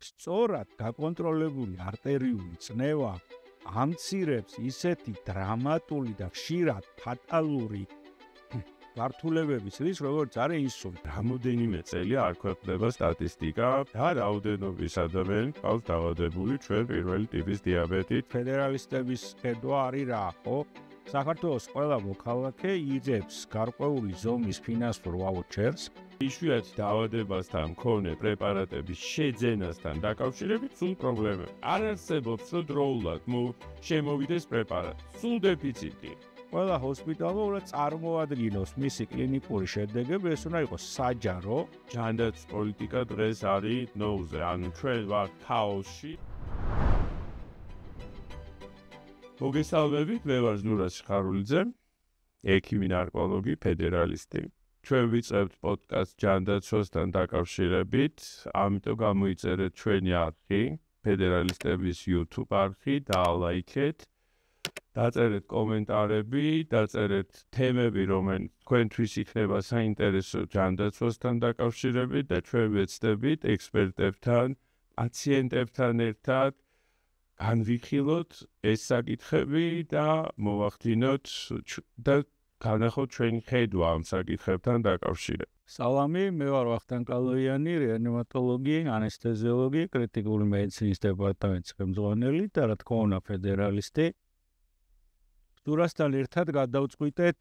სწორად გაკონტროლებული არტერიული წნევა ამცირებს ისეთი დრამატული და ხშირად ფატალური გართულებების რისკს, როგორც არის ინსულტი. Რამდენიმე წელია არ ქვეყნდება სტატისტიკა და რაოდენობის ადამიანი ყავს დაავადებული ჩვენ პირველი ტიპის დიაბეტით. ფედერალისტების ხედვა არის რა, ხო? საქართველოს ყველა მოქალაქე იღებს გარკვეული ზომის ფინანსურ ვაუჩერს. იშვიათი დაავადებასთან მქონე პრეპარატების შეძენასთან დაკავშირებით სულ პრობლემები. არ არსებობს, რომ დროულად შემოვიდეს პრეპარატი. სულ დეფიციტი. ყველა ჰოსპიტალმა უნდა წარმოადგინოს მისი კლინიკური შედეგები, ეს უნდა იყოს საჯარო. ჯანდაცვის პოლიტიკა დღეს არის ნოუზე, ანუ ჩვენ ვართ ქაოსში. მოგესალმებით, მე ვარ ზურაბ შხარულიძე, ექიმი ნარკოლოგი, ფედერალისტი. ჩვენ ვიწყებთ პოდკასტ ჯანდაცვასთან დაკავშირებით, ამიტომ გამოიწერეთ ჩვენი არხი, ფედერალისტების YouTube არხი, დაალაიქეთ. დაწერეთ კომენტარები, დაწერეთ თემები, რომელიც თქვენთვის იქნება საინტერესო ჯანდაცვასთან დაკავშირებით და ჩვენ ვეცდებით ექსპერტებთან, პაციენტებთან ერთად განვიხილოთ ეს საკითხები და მოვახდინოთ და განახოთ ჩვენი ხედვა ამ საკითხებთან დაკავშირებით. სალამი, მე ვარ ვახტანგ კალოიანი, რეანიმატოლოგი, ანესთეზიოლოგი, კრიტიკული მედიცინის დეპარტამენტის ხელმძღვანელი და რა თქმა უნდა ფედერალისტი. სურასთან ერთად გადავწყვიტეთ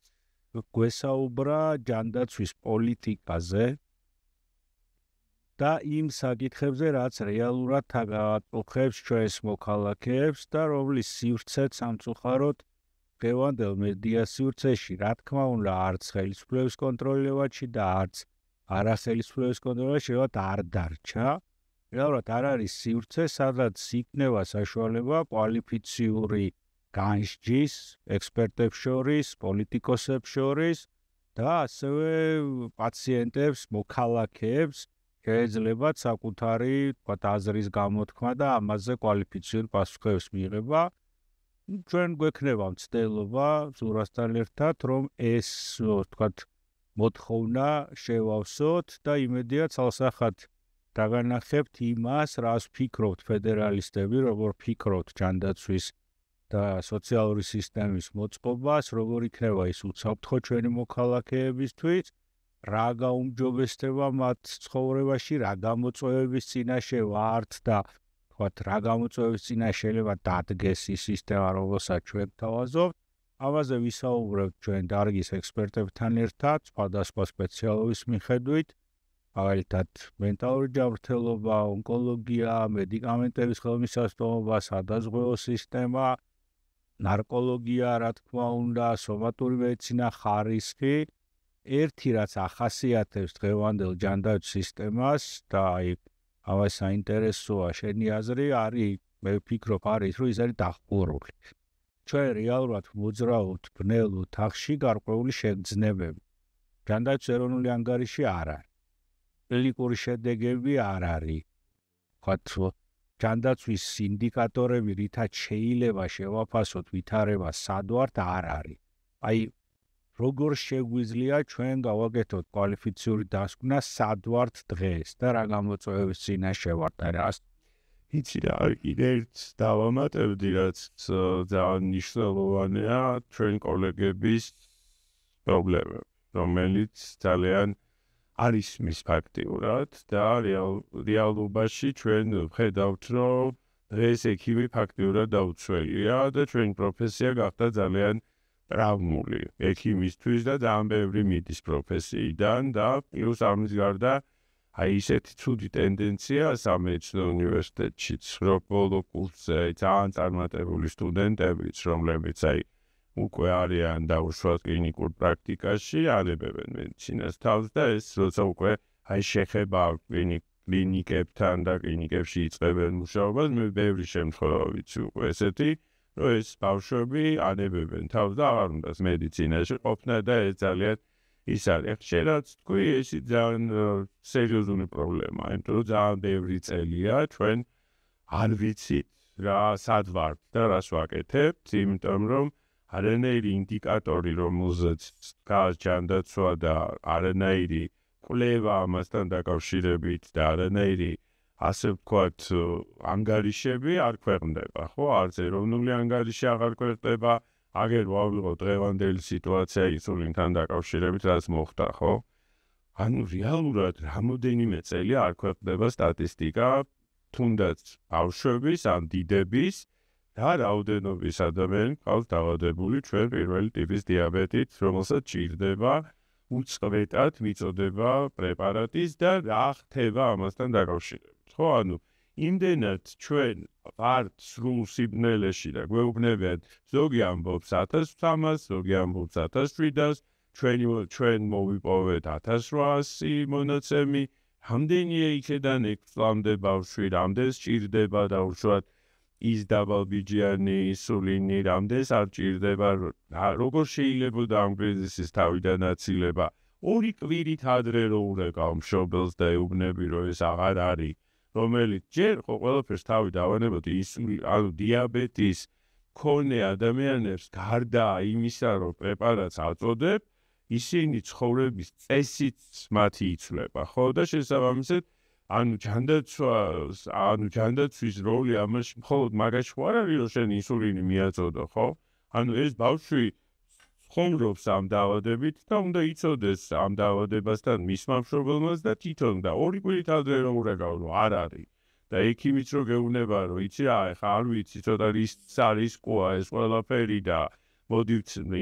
გვესაუბრა ჯანდაცვის პოლიტიკაზე და იმ საკითხებზე, რაც რეალურად თაგაატუხებს ჩვენს მოქალაქეებს და რომლის სივრცეც სამწუხაროდ დღევანდელ მედია სივრცეში, რა თქმა უნდა, არც ხელისუფლების კონტროლებში და არც არახელისუფლების კონტროლებში არ დარჩა. რეალურად არ არის სივრცე, სადაც იქნება საშუალება კვალიფიციური განსჯის ექსპერტებს შორის, პოლიტიკოსებს შორის და ასევე პაციენტებს, მოქალაქეებს შეეძლებათ საკუთარი აზრის გამოთქმა და ამაზე კვალიფიციური პასუხების მიღება. ჩვენ გვექნება მცდელობა ზურასთან ერთად, რომ ეს მოთხოვნა შევავსოთ და იმედია ცალსახად დაგანახებთ იმას, რას ფიქრობთ ფედერალისტები, როგორ ფიქრობთ ჯანდაცვის და სოციალური სისტემის მოწყობას, როგორ იქნება ის უცალფთო ჩვენი მოქალაქეებისთვის, რა გაუმჯობესდება მათ ცხოვრებაში, რა გამოწვევების წინაშე ვართ და რა გამოწვევების წინაშე შეიძლება დადგეს ის სისტემა, რომელსაც ჩვენ გვთავაზობთ. ამაზე ვისაუბრებთ ჩვენ დარგის ექსპერტებთან ერთად, სხვადასხვა სპეციალობის მიხედვით, მაგალითად მენტალური ჯანმრთელობა, ონკოლოგია, მედიკამენტების ხელმისაწვდომობა, სადაზღვეო სისტემა, ნარკოლოგია, რა თქმა უნდა, სომატური მედიცინა, ხარისხი. ერთი რაც ახასიათებს დღევანდელ ჯანდაცვის სისტემას და ამას საინტერესოა შენი აზრი არის, მე ვფიქრობ არის, რომ ის არის დახურული. ჩვენ რეალურად მოძრაობთ ბნელ ოთახში გარკვეული შეგრძნებები. ჯანდაცვის ეროვნული ანგარიში არ არის. კლინიკური შედეგები არ არის. ჯანდაცვის ინდიკატორები, რითაც შეიძლება შევაფასოთ ვითარება სად ვართ, არ არის. როგორ შეგვიძლია ჩვენ გავაკეთოთ კვალიფიციური დასკვნა სად ვართ დღეს და რა გამოწვევების წინაშე ვართ და რას. იცი რა, კიდე ერთ დავამატებდი, რაც ძალიან მნიშვნელოვანია ჩვენ კოლეგების პრობლემა, რომელიც ძალიან არის მის ფაქტიურად და რეალობაში ჩვენ ვხედავთ, რომ დღეს ექიმი ფაქტიურად დაუცველია და ჩვენი პროფესია გახდა ძალიან ტრავმული ექიმისთვის და ძალიან ბევრი მიდის პროფესიიდან და პლუს ამის გარდა ისეთი ცუდი ტენდენცია სამედიცინო უნივერსიტეტშიც, რომ ბოლო კურსზე ძალიან წარმატებული სტუდენტებიც, რომლებიც უკვე არიან დაუშვათ კლინიკურ პრაქტიკაში, ანებებენ მედიცინას თავს და ეს როცა უკვე შეხება კლინიკებთან და კლინიკებში იწყებენ მუშაობას, მე ბევრი შემთხვევა ვიცი უკვე ესეთი, რომ ეს ბავშვები ანებებენ თავს და აღარ უნდათ მედიცინაში ყოფნა და ეს ძალიან ის არის. ხშირად თქვი, ეს ძალიან სერიოზული პრობლემაა, იმიტომ რომ ძალიან ბევრი წელია ჩვენ არ ვიცით რა სად ვართ და რას ვაკეთებთ, იმიტომ რომ არანაირი ინდიკატორი, რომელზეც დგას ჯანდაცვა და არანაირი კვლევა ამასთან დაკავშირებით და არანაირი ასე ვთქვათ, ანგარიშები არ ქვეყნდება, ხო? არც ეროვნული ანგარიში აღარ ქვეყნდება, აგერ ვავიღოთ დღევანდელი სიტუაცია ინსულინთან დაკავშირებით, რაც მოხდა, ხო? ანუ რეალურად რამოდენიმე წელი არ ქვეყნდება სტატისტიკა, თუნდაც ბავშვების ან დიდების და რაოდენობის ადამიანი ყავს დაავადებული ჩვენ პირველი ტიპის დიაბეტით, რომელსაც ჭირდება უწყვეტად მიწოდება პრეპარატის და რა ხდება ამასთან დაკავშირებით. ხო, ანუ იმდენად ჩვენ ვართ სრულ სიბნელეში და გვეუბნებიან ზოგი ამბობს 1300, ზოგი ამბობს 1700, ჩვენ მოვიპოვეთ 1800 მონაცემი, რამდენია იქიდან ექვსამდე ბავშვი, რამდენს ჭირდება და უშუალოდ ის დაბალბიჯიანი ინსულინი, რამდენს არ ჭირდება, როგორ შეიძლება ამ კრიზისის თავიდან აცილება. 2 კვირით ადრე რო ურეკავ მშობელს და ეუბნები, რომ ეს აღარ არის, რომელიც ჯერ ხო ყველაფერს თავი დავანებოთ ანუ დიაბეტის მქონე ადამიანებს გარდა იმისა, რომ პრეპარატს აწოდებ, ისინი ცხოვრების წესით მათი იცვლება, ხო და შესაბამისად ანუ ჯანდაცვის როლი ამაში მხოლოდ მაგაში ხო არ არის, რომ შენ ინსულინი მიაწოდო, ხო? ანუ ეს ბავშვი ცხოვრობს ამ დაავადებით და უნდა იცოდეს ამ დაავადებასთან მისმა მშობელმაც და თვითონ და 2 კვირით ადრე რომ ურეკავ, რომ არ არის. და ექიმიც რო გეუბნება, რომ იცი რა, ეხა არ ვიცი, ცოტა რისკოა ეს ყველაფერი და მოდი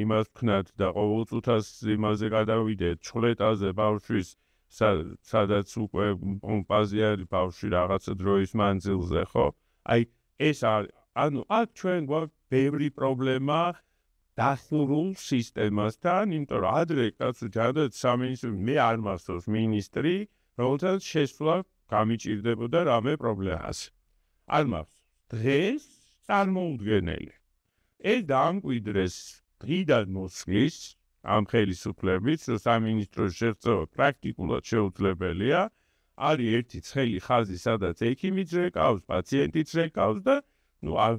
იმას ვქნათ და ყოველწუთას იმაზე გადავიდეთ, ჩხლეტაზე ბავშვის სადაც უკვე პომპაზე არის ბავშვი რაღაცა დროის მანძილზე, ხო? აი ეს ანუ აქ ჩვენ გვაქვს ბევრი პრობლემა დასრულულ სისტემასთან, იმიტომ რომ ადრე კაცო ჯანდაცვის სამინისტრო მე არ მახსოვს მინისტრი, რომელსაც შესვლა გამიჭირდებოდა რამე პრობლემას. არ მახსოვს. დღეს წარმოუდგენელი. ეს დაამკვიდრეს დღიდან მოსვლის ამ ხელისუფლებით, რომ სამინისტროს შეწევა პრაქტიკულად შეუძლებელია, არის ერთი ცხელი ხაზი, სადაც ექიმიც რეკავს, პაციენტიც რეკავს და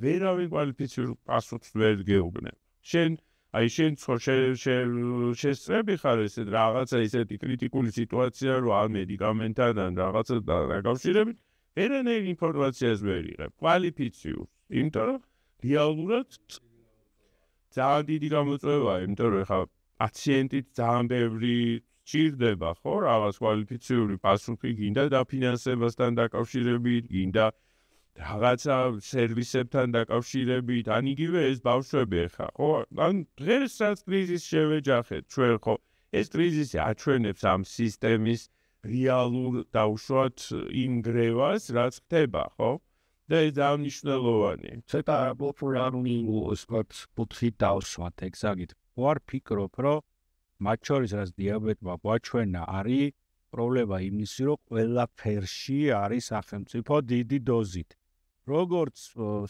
ვერავინ კვალიფიციური პასუხს ვერ გეუბნება. შენ შესწრები ხარ ესეთ რაღაცა ისეთი კრიტიკული სიტუაცია, რომ ამ მედიკამენტთან ან რაღაცა დაკავშირებით ვერანაირ ინფორმაციას ვერ იღებ, კვალიფიციურს, იმიტომ რომ რეალურად ძალიან დიდი გამოწვევაა, იმიტომ რომ ხა პაციენტით ძალიან ბევრი ჭირდება, ხო, რაღაც კვალიფიციური პასუხი გინდა დაფინანსებასთან დაკავშირებით, გინდა რაღაცა სერვისებთან დაკავშირებით, ან იგივე ეს ბავშვები ხა, ხო? ან დღესაც კრიზისს შევეჯახეთ ჩვენ, ხო? ეს კრიზისი აჩვენებს ამ სისტემის რეალურ და უშუალოდ იმ გრევას, რაც ხდება, ხო? და ეს ძალიან მნიშვნელოვანი. ცოტა პოპულარული პუთი დავსვათ, ეგზაქტ. ვარ ფიქრობ, რომ მათ შორის რაც დიაბეტმა გვაჩვენა, არის პრობლემა იმისი, რომ ყველაფერში არის სახელმწიფო დიდი დოზით. როგორც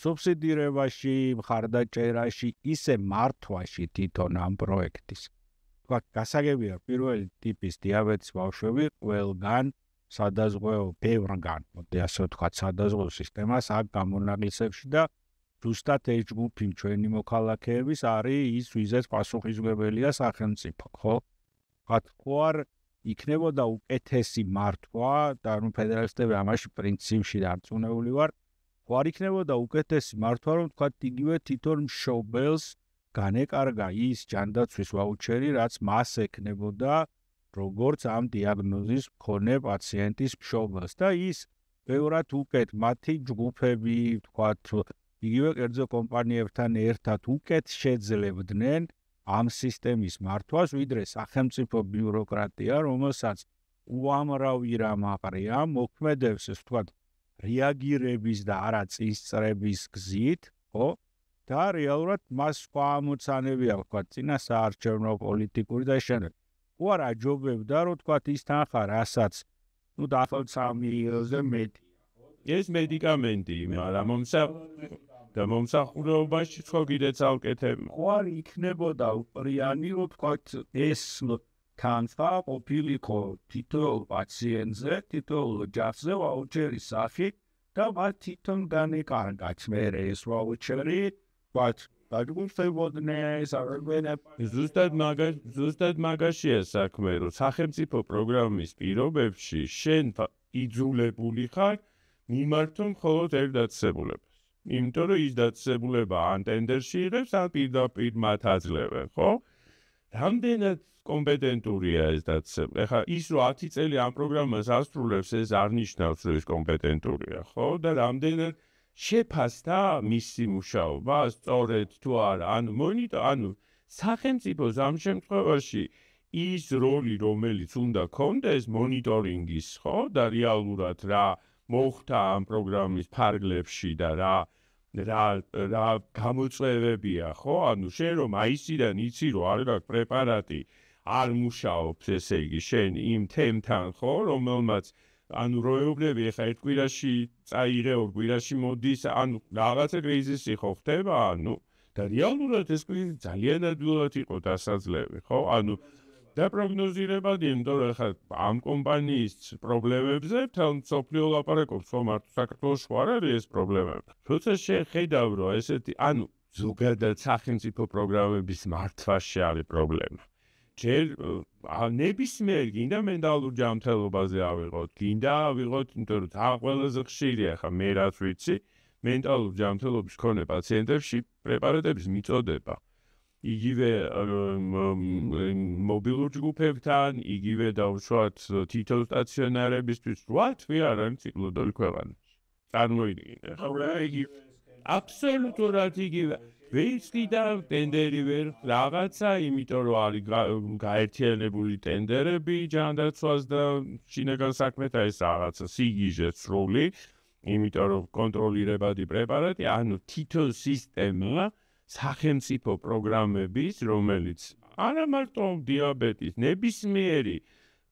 სუბსიდირებაში, მხარდაჭერაში, ისე მართვაში თვითონ ამ პროექტის. თქვა, გასაგებია პირველი ტიპის დიაბეტის ბავშვები ყველგან სადაზღვეო ბევრგან, მოდი ასე ვთქვათ, სადაზღვეო სისტემას აქ გამონაღისებში და ზუსტად ეს ჯგუფი ჩვენი მოქალაქეების არის ის, ვიზეც პასუხისმგებელია სახელმწიფო, ხო? ხო არ იქნებოდა უკეთესი მართვა და ნუ ფედერალისტები ამაში პრინციპში დარწმუნებული ვარ, ხო არ იქნებოდა უკეთესი მართვა, რომ თქვა იგივე თვითონ მშობელს განეკარგა ის ჯანდაცვის ვაუჩერი, რაც მას ექნებოდა როგორც ამ დიაგნოზის მქონე პაციენტის მშობელს და ის ბევრად უკეთ მათი ჯგუფები, ვთქვათ, იგივე კერძო კომპანიებთან ერთად უკეთ შეძლებდნენ ამ სისტემის მართვას, ვიდრე სახელმწიფო ბიუროკრატია, რომელსაც უამრავი რამ აყრია, მოქმედებს, ეს ვთქვათ, რეაგირების და არა წინსწრების გზით, ხო? და რეალურად მას სხვა ამოცანები აქვს, ვთქვათ, წინასაარჩევნო პოლიტიკური და შემდეგ. უარ აჯობებდა, რომ თქვათ ის თანხა, რასაც დაახლოებით 3 მილიონზე მეტი. ეს მედიკამენტი, მაგრამ მომსახურებაში ხო კიდეც ავკეთებ. ხო არ იქნებოდა უპრიანი, რომ თქვათ ეს თანხა ყოფილიყო თითოეულ პაციენტზე, თითოეულ ოჯახზე ვაუჩერის სახით და მათ თვითონ განეკარგათ მერე ეს ვაუჩერი, თქვათ ზუსტად მაგაშია საქმე, რომ სახელმწიფო პროგრამის პირობებში შენ იძულებული ხარ მიმართონ მხოლოდ ერთ დაწესებულებას. იმიტომ რომ ის დაწესებულება ან ტენდერში იღებს, ან პირდაპირ მათ აძლევენ, ხო? რამდენად კომპეტენტურია ეს დაწესებული? ეხლა ის რომ 10 წელი ამ პროგრამას ასრულებს, ეს არ ნიშნავს, რომ ის კომპეტენტურია, ხო? და რამდენად შეფასდა მისი მუშაობა, სწორედ თუ არა, ანუ სახელმწიფოს ამ შემთხვევაში ის როლი, რომელიც უნდა ქონდეს მონიტორინგის, ხო? და რეალურად რა მოხდა ამ პროგრამის ფარგლებში და რა გამოწვევებია, ხო? ანუ შენ რომ აისიდან იცი რომ არ გაქვს პრეპარატი, არ მუშაობს, ესე იგი, შენ იმ თემთან, ხო, რომელმაც ანუ როეუბნები ეხა ერთ კვირაში წაიღე, ორ კვირაში მოდის, ანუ რაღაცა კრიზისი ხო ხდება, ანუ და რეალურად ეს კრიზისი ძალიან ადვილად იყო დასაძლევი, ხო? ანუ და პროგნოზირებადი, იმიტომ რომ ეხლა ამ კომპანიის პრობლემებზე თან სოფლიო ლაპარაკობს, ხო, მარტო საქართველოში არ არის ეს პრობლემები. როცა შეხედავ, რომ ესეთი, ანუ ზოგადად სახელმწიფო პროგრამების მართვაში არის პრობლემა. ჯერ ნებისმიერ გინდა მენტალურ ჯანმრთელობაზე ავიღოთ, გინდა ავიღოთ, იმიტომ რომ თან ყველაზე ხშირია ხა მე რაც ვიცი, მენტალურ ჯანმრთელობის მქონე პაციენტებში პრეპარატების მიწოდება. იგივე მობილურ ჯგუფებთან, იგივე დაუშვათ თითო სტაციონარებისთვის, რვათვე არ არის ციკლოდური ქვეყანაში. წარმოიდგინე, ხო რა იგივე აბსოლუტურად იგივე. ვეცდი და ტენდერი ვერ რაღაცა, იმიტომ რომ არის გაერთიანებული ტენდერები ჯანდაცვას და შინაგან საქმეთა ეს რაღაცა სიგიჟე სრული, იმიტომ რომ კონტროლირებადი პრეპარატი, ანუ თითო სისტემა სახელმწიფო პროგრამების, რომელიც არა მარტო დიაბეტის, ნებისმიერი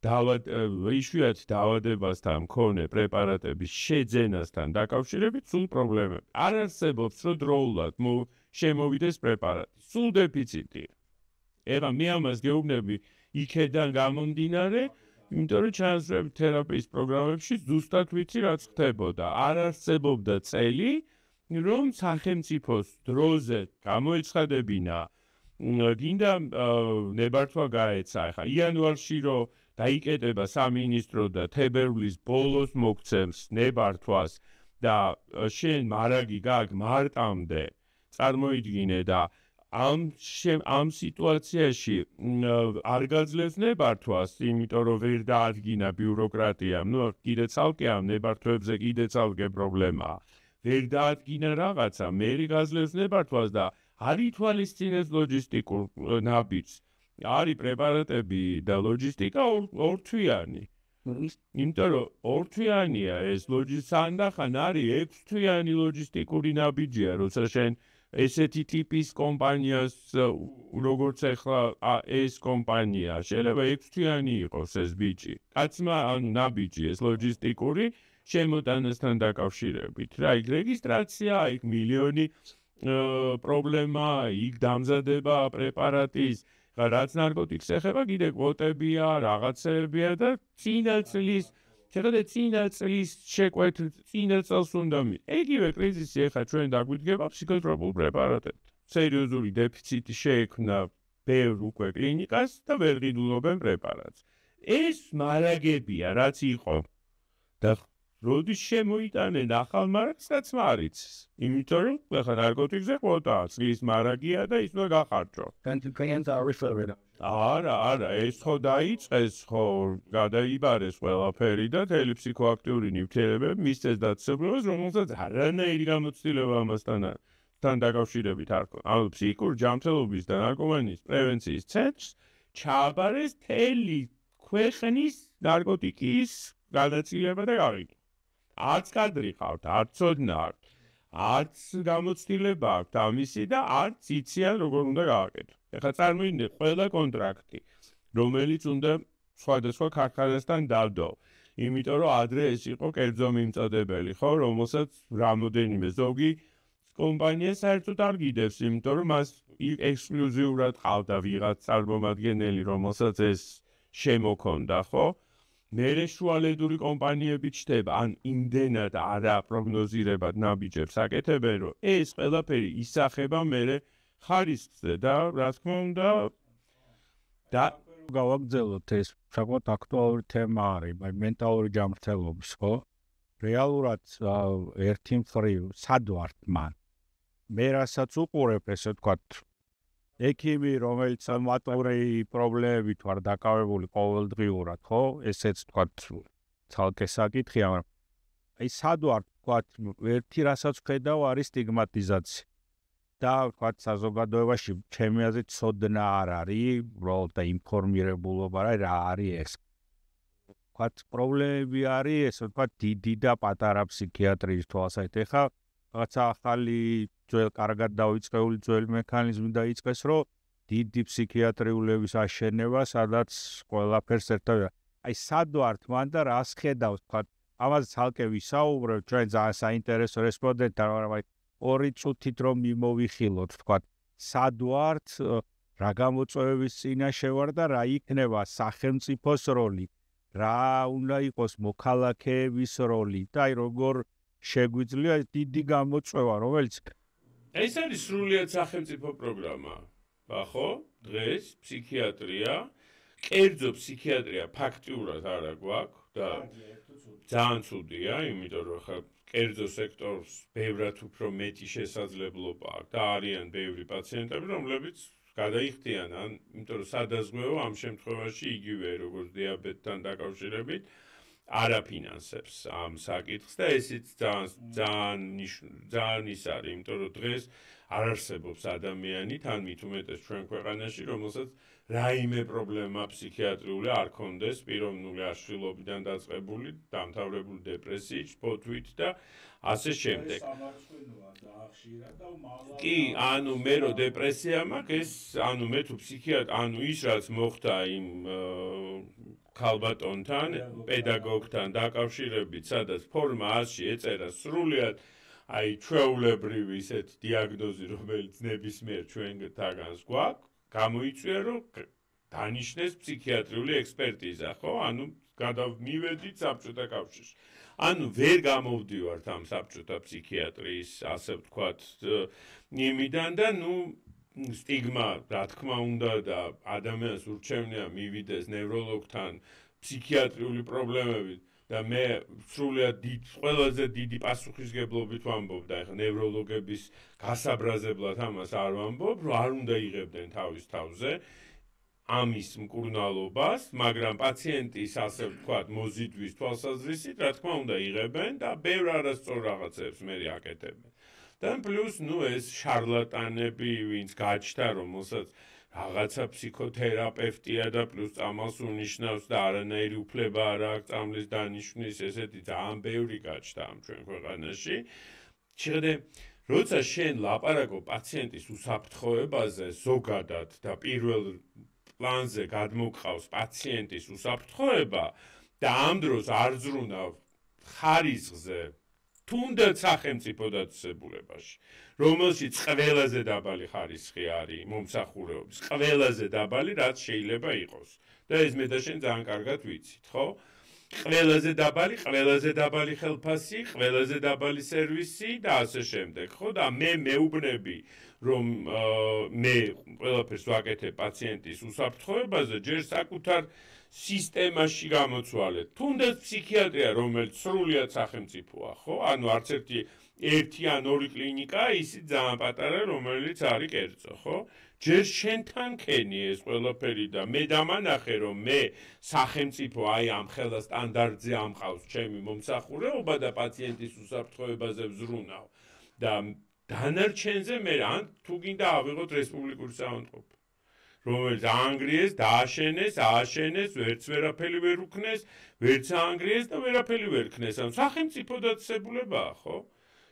იშვიათი დაავადებასთან მქონე პრეპარატების შეძენასთან დაკავშირებით სულ პრობლემები. არ არსებობს, რომ დროულად შემოვიდეს პრეპარატი. სულ დეფიციტია. ეხლა მე ამას გეუბნები იქედან გამომდინარე, იმიტომ რომ ჩანს რომ თერაპიის პროგრამებში ზუსტად ვიცი რაც ხდებოდა. არ არსებობდა წელი, რომ სახელმწიფოს დროზე გამოეცხადებინა, გინდა ნებართვა გაეცა. ეხლა იანვარში რომ დაიკეტება სამინისტრო და თებერვლის ბოლოს მოგცემს ნებართვას და შენ მარაგი გაქვს მარტამდე, წარმოიდგინე და ამ სიტუაციაში არ გაძლევს ნებართვას, იმიტომ რომ ვერ დაადგინა ბიუროკრატია, კიდე ცალკე ამ ნებართვებზე კიდე ცალკე პრობლემაა. ვერ დაადგინა რაღაცა, მერი გაძლევს ნებართვას და არ ითვალისწინებს ლოჯისტიკურ ნაბიჯს. არის პრეპარატები და ლოჯისტიკა ორთვიანი. იმიტომ რომ ორთვიანია ეს სანდახან არის 6 თვიანი ლოჯისტიკური ნაბიჯია, როცა შენ ესეთი ტიპის კომპანიას როგორც ეხლა ეს კომპანია შეიძლება 6 თვიანი იყოს ეს ბიჭი. კაცმა ანუ ნაბიჯი ეს ლოჯისტიკური შემოტანასთან დაკავშირებით. რა იქ რეგისტრაცია, იქ მილიონი პრობლემა, იქ დამზადება პრეპარატის, რაც ნარკოტიკს ეხება, კიდე კვოტებია, რაღაცებია და წინა წლის შეკვეთ წინა წელს უნდა იგივე კრიზისი ეხლა ჩვენ დაგვიდგება ფსიქოტროპულ პრეპარატებთან. სერიოზული დეფიციტი შეექმნა ბევრ უკვე კლინიკას და ვერ ყიდულობენ პრეპარატს. ეს მარაგებია, რაც იყო და როდის შემოიტანენ ახალ მარაგს, რაც მარიც. იმიტომ რომ ეხლა ნარკოტიკზე კვოტაა, წლის მარაგია და ის უნდა გახარჯო. არა, ეს ხო დაიწყეს, ხო გადაიბარეს ყველაფერი და თელი ფსიქოაქტიური ნივთიერებები მისცეს დაწესებულებას, რომელსაც არანაირი გამოცდილება ამასთან დაკავშირებით არ ქონდა. ანუ ფსიქიკური ჯანმრთელობის და ნარკომანიის პრევენციის ცენტრს ჩააბარეს თელი ქვეყნის ნარკოტიკის გადაწილება და გაყიდვა. არც კადრი ყავთ, არც ცოდნა აქვს, არც გამოცდილება აქვს ამისი და არც იციან როგორ უნდა გააკეთო. ეხლა წარმოიდგინე ყველა კონტრაქტი, რომელიც უნდა სხვადასხვა ქარხანასთან დადო. იმიტომ რომ ადრე ეს იყო კერძო მიმწოდებელი, ხო, რომელსაც რამოდენიმე ზოგი კომპანია საერთოდ არ გიდევს, იმიტომ რომ მას ექსკლუზიურად ყავდა ვიღაც წარმომადგენელი, რომელსაც ეს შემოქონდა, ხო? მერე შუალედური კომპანიები ჩდება, ან იმდენად არა პროგნოზირებად ნაბიჯებს აკეთებენ, რომ ეს ყველაფერი ისახება მერე ხარისხზე და რა თქმა უნდა და გავაგრძელოთ ეს საკმაოდ აქტუალური თემა არის, მენტალური ჯანმრთელობის, ხო? რეალურად ერთი მხრივ სად ვართ მან მე რასაც უყურებ ესე ვთქვათ ექიმი რომელიც მატური პრობლემებით ვარ დაკავებული ყოველდღიურად ხო ესეც ვთქვათ ცალკე საკითხია მაგრამ აი სად ვართ ვთქვათ ერთი რასაც ვხედავ არის სტიგმატიზაცია და ვთქვათ საზოგადოებაში ჩემი აზრით ცოდნა არ არის უბრალოდ და ინფორმირებულობა რა არის ეს ვთქვათ პრობლემები არის ესე ვთქვათ დიდი და პატარა ფსიქიატრიის თვალსაჩინო ეხლა რაღაცა ახალი ძველ კარგად დავიწყეული ძველი მექანიზმი დაიწყეს რომ დიდი ფსიქიატრიულების აშენება სადაც ყველაფერს ერთად აი სად ვართ მან და რას ხედავს ვთქვათ ამაზე ცალკე ვისაუბრებ ჩვენ ძალიან საინტერესო რესპონდენტთან მაგრამ აი 2 წუთით რომ მიმოვიხილოთ ვთქვათ სად ვართ რა გამოწვევების წინაშე ვარ და რა იქნება სახელმწიფოს როლი რა უნდა იყოს მოქალაქეების როლი და აი როგორ შეგვიძლია დიდი გამოწვევა რომელიც ეს არის სრულიად სახელმწიფო პროგრამა ხო დღეს ფსიქიატრია კერძო ფსიქიატრია ფაქტიურად არა გვაქვს და ძალიან ცუდია იმიტომ რომ ხა კერძო სექტორს ბევრად უფრო მეტი შესაძლებლობა აქვს და არიან ბევრი პაციენტები რომლებიც გადაიხდიან ან იმიტომ რომ სადაზღვეო ამ შემთხვევაში იგივე როგორც დიაბეტთან დაკავშირებით არაფინანსებს ამ საკითხს და ესეც ძალიან ის არის იმიტომ რომ დღეს არ არსებობს ადამიანი თან მით უმეტეს ჩვენ ქვეყანაში რომელსაც რაიმე პრობლემა ფსიქიატრიული არ ქონდეს პიროვნული აშლილობიდან დაწყებული დამთავრებული დეპრესიით ფოთვით და ასე შემდეგ კი ანუ მე რო დეპრესია მაქვს ეს ანუ მე თუ ფსიქიატრ ანუ ის რაც მოხდა იმ ქალბატონთან პედაგოგთან დაკავშირებით სადაც ფორმა 100-ში ეწერა სრულიად აი ჩვეულებრივი ისეთ დიაგნოზი რომელიც ნებისმიერ ჩვენთაგანს გვაქვს გამოიწვია რომ დანიშნეს ფსიქიატრიული ექსპერტიზა ხო ანუ გადავმივედით საბჭოთა კავშირში ანუ ვერ გამოვდივართ ამ საბჭოთა ფსიქიატრიის ასე ვთქვათ იმიდან და ნუ სტიგმა რა თქმა უნდა და ადამიანს ურჩევნია მივიდეს ნევროლოგთან ფსიქიატრიული პრობლემებით და მე სრულიად ყველაზე დიდი პასუხისგებლობით ვამბობ და ეხლა ნევროლოგების გასაბრაზებლად ამას არ ვამბობ რომ არ უნდა იღებდნენ თავის თავზე ამის მკურნალობას მაგრამ პაციენტის ასე ვთქვათ მოზიდვის თვალსაზრისით რა თქმა უნდა იღებენ და ბევრ არასწორ რაღაცებს მე აკეთებენ და პლუს ნუ ეს შარლატანები ვინც გაჩნდა რომელსაც რაღაცა ფსიქოთერაპევტია და პლუს წამალს უნიშნავს და არანაირი უფლება არ აქვს წამლის დანიშვნის ესეთი ძალიან ბევრი გაჩნდა ამ ჩვენ ქვეყანაში შეხედე როცა შენ ლაპარაკობ პაციენტის უსაფრთხოებაზე ზოგადად და პირველ პლანზე გადმოგყავს პაციენტის უსაფრთხოება და ამ დროს არ ზრუნავ ხარისხზე თუნდაც სახელმწიფო დაწესებულებაში რომელშიც ყველაზე დაბალი ხარისხი არის მომსახურეობის ყველაზე დაბალი რაც შეიძლება იყოს და ეს მე და შენ ძალიან კარგად ვიცით ხო ყველაზე დაბალი ხელფასი ყველაზე დაბალი სერვისი და ასე შემდეგ ხო და მე მეუბნები რომ მე ყველაფერს ვაკეთებ პაციენტის უსაფრთხოებაზე ჯერ საკუთარ სისტემაში გამოცვალეთ თუნდაც ფსიქიატრია რომელიც სრულიად სახელმწიფოა ხო ანუ არც ერთი ან ორი კლინიკა ისიც ძალიან პატარა რომელიც არის კერძო ხო ჯერ შენთან ქენი ეს ყველაფერი და მე დამანახე რომ მე სახელმწიფო აი ამ ხელა სტანდარტზე ამყავს ჩემი მომსახურეობა და პაციენტის უსაფრთხოებაზე ვზრუნავ და დანარჩენზე მე ან თუ გინდა ავიღოთ რესპუბლიკური საავადმყოფო რომელიც აანგრიეს, ააშენეს, ვერაფერი ვერ უქნეს, ვერც აანგრიეს და ვერაფერი ვერ ქნეს. ან სახელმწიფო დაწესებულებაა, ხო?